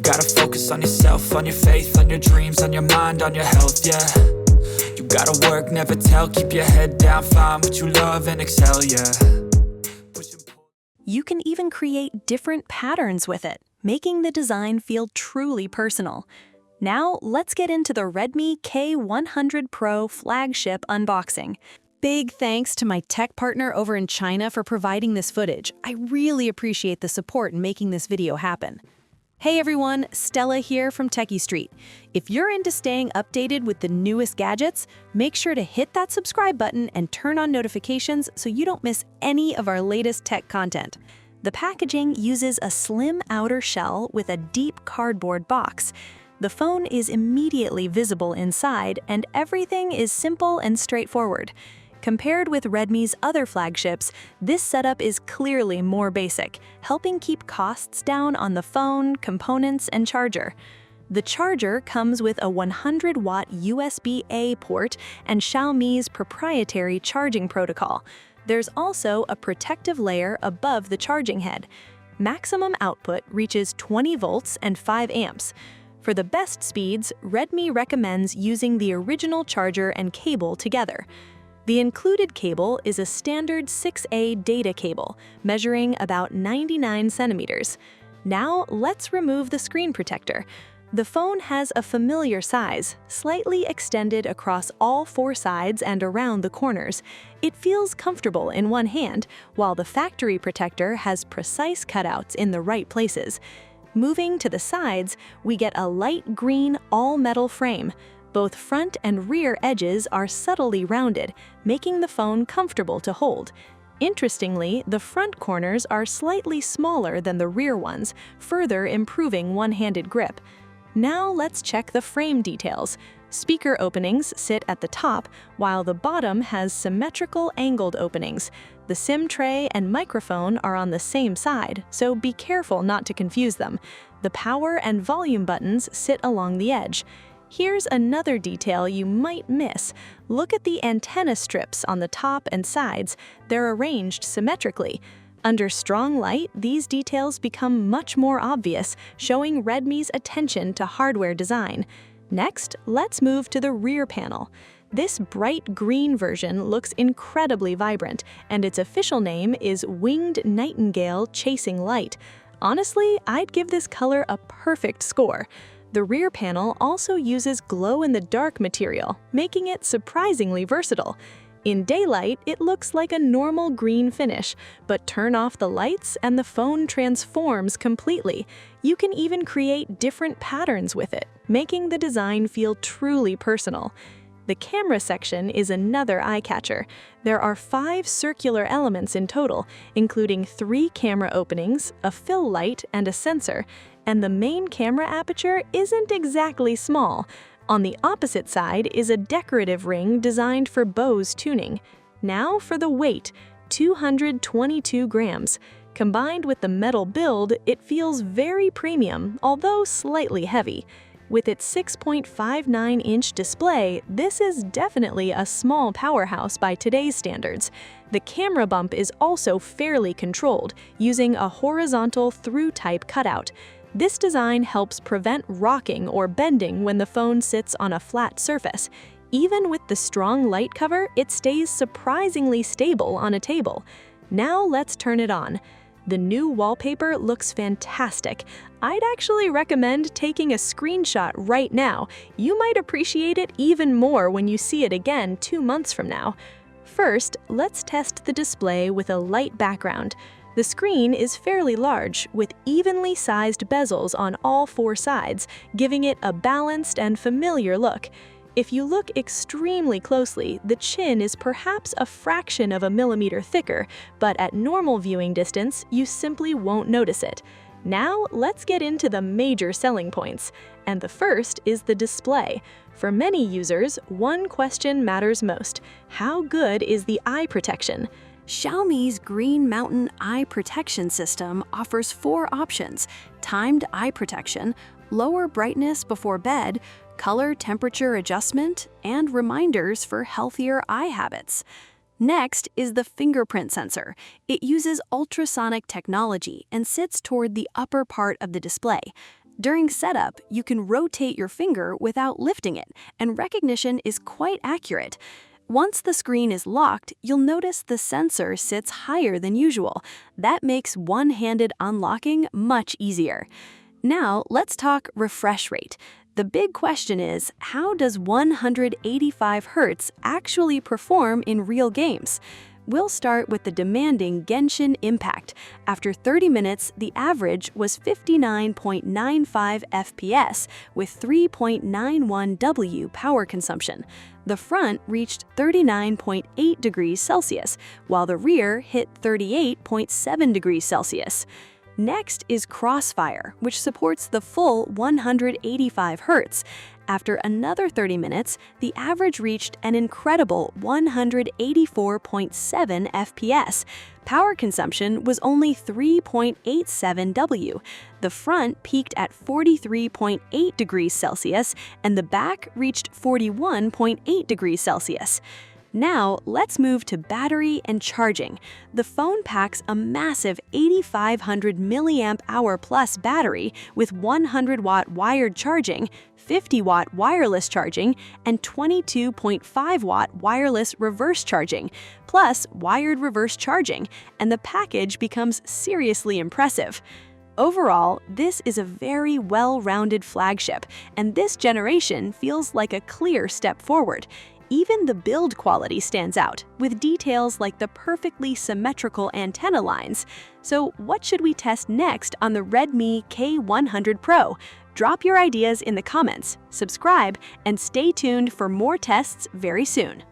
gotta focus on yourself, on your faith, on your dreams, on your mind, on your health, yeah. You gotta work, never tell, keep your head down, find what you love and excel, yeah. You can even create different patterns with it, making the design feel truly personal. Now, let's get into the Redmi K100 Pro flagship unboxing. Big thanks to my tech partner over in China for providing this footage. I really appreciate the support in making this video happen. Hey everyone, Stella here from techiestreet. If you're into staying updated with the newest gadgets, make sure to hit that subscribe button and turn on notifications so you don't miss any of our latest tech content. The packaging uses a slim outer shell with a deep cardboard box. The phone is immediately visible inside, and everything is simple and straightforward. Compared with Redmi's other flagships, this setup is clearly more basic, helping keep costs down on the phone, components, and charger. The charger comes with a 100-watt USB-A port and Xiaomi's proprietary charging protocol. There's also a protective layer above the charging head. Maximum output reaches 20 volts and 5 amps. For the best speeds, Redmi recommends using the original charger and cable together. The included cable is a standard 6A data cable, measuring about 99 centimeters. Now, let's remove the screen protector. The phone has a familiar size, slightly extended across all 4 sides and around the corners. It feels comfortable in one hand, while the factory protector has precise cutouts in the right places. Moving to the sides, we get a light green all-metal frame. Both front and rear edges are subtly rounded, making the phone comfortable to hold. Interestingly, the front corners are slightly smaller than the rear ones, further improving one-handed grip. Now let's check the frame details. Speaker openings sit at the top, while the bottom has symmetrical angled openings. The SIM tray and microphone are on the same side, so be careful not to confuse them. The power and volume buttons sit along the edge. Here's another detail you might miss. Look at the antenna strips on the top and sides. They're arranged symmetrically. Under strong light, these details become much more obvious, showing Redmi's attention to hardware design. Next, let's move to the rear panel. This bright green version looks incredibly vibrant, and its official name is Winged Nightingale Chasing Light. Honestly, I'd give this color a perfect score. The rear panel also uses glow-in-the-dark material, making it surprisingly versatile. In daylight, it looks like a normal green finish, but turn off the lights and the phone transforms completely. You can even create different patterns with it, making the design feel truly personal. The camera section is another eye-catcher. There are 5 circular elements in total, including 3 camera openings, a fill light, and a sensor. And the main camera aperture isn't exactly small. On the opposite side is a decorative ring designed for Bose tuning. Now for the weight, 222 grams. Combined with the metal build, it feels very premium, although slightly heavy. With its 6.59-inch display, this is definitely a small powerhouse by today's standards. The camera bump is also fairly controlled, using a horizontal through-type cutout. This design helps prevent rocking or bending when the phone sits on a flat surface. Even with the strong light cover, it stays surprisingly stable on a table. Now let's turn it on. The new wallpaper looks fantastic. I'd actually recommend taking a screenshot right now. You might appreciate it even more when you see it again 2 months from now. First, let's test the display with a light background. The screen is fairly large, with evenly sized bezels on all 4 sides, giving it a balanced and familiar look. If you look extremely closely, the chin is perhaps a fraction of a millimeter thicker, but at normal viewing distance, you simply won't notice it. Now, let's get into the major selling points. And the first is the display. For many users, one question matters most: how good is the eye protection? Xiaomi's Green Mountain Eye Protection System offers 4 options: timed eye protection, lower brightness before bed, color temperature adjustment, and reminders for healthier eye habits. Next is the fingerprint sensor. It uses ultrasonic technology and sits toward the upper part of the display. During setup, you can rotate your finger without lifting it, and recognition is quite accurate. Once the screen is locked, you'll notice the sensor sits higher than usual. That makes one-handed unlocking much easier. Now, let's talk refresh rate. The big question is, how does 185 Hz actually perform in real games? We'll start with the demanding Genshin Impact. After 30 minutes, the average was 59.95 FPS with 3.91 W power consumption. The front reached 39.8 degrees Celsius, while the rear hit 38.7 degrees Celsius. Next is CrossFire, which supports the full 185 Hz. After another 30 minutes, the average reached an incredible 184.7 FPS. Power consumption was only 3.87 W. The front peaked at 43.8 degrees Celsius, and the back reached 41.8 degrees Celsius. Now, let's move to battery and charging. The phone packs a massive 8,500 mAh plus battery with 100-watt wired charging, 50-watt wireless charging, and 22.5-watt wireless reverse charging, plus wired reverse charging, and the package becomes seriously impressive. Overall, this is a very well-rounded flagship, and this generation feels like a clear step forward. Even the build quality stands out, with details like the perfectly symmetrical antenna lines. So what should we test next on the Redmi K100 Pro? Drop your ideas in the comments, subscribe, and stay tuned for more tests very soon.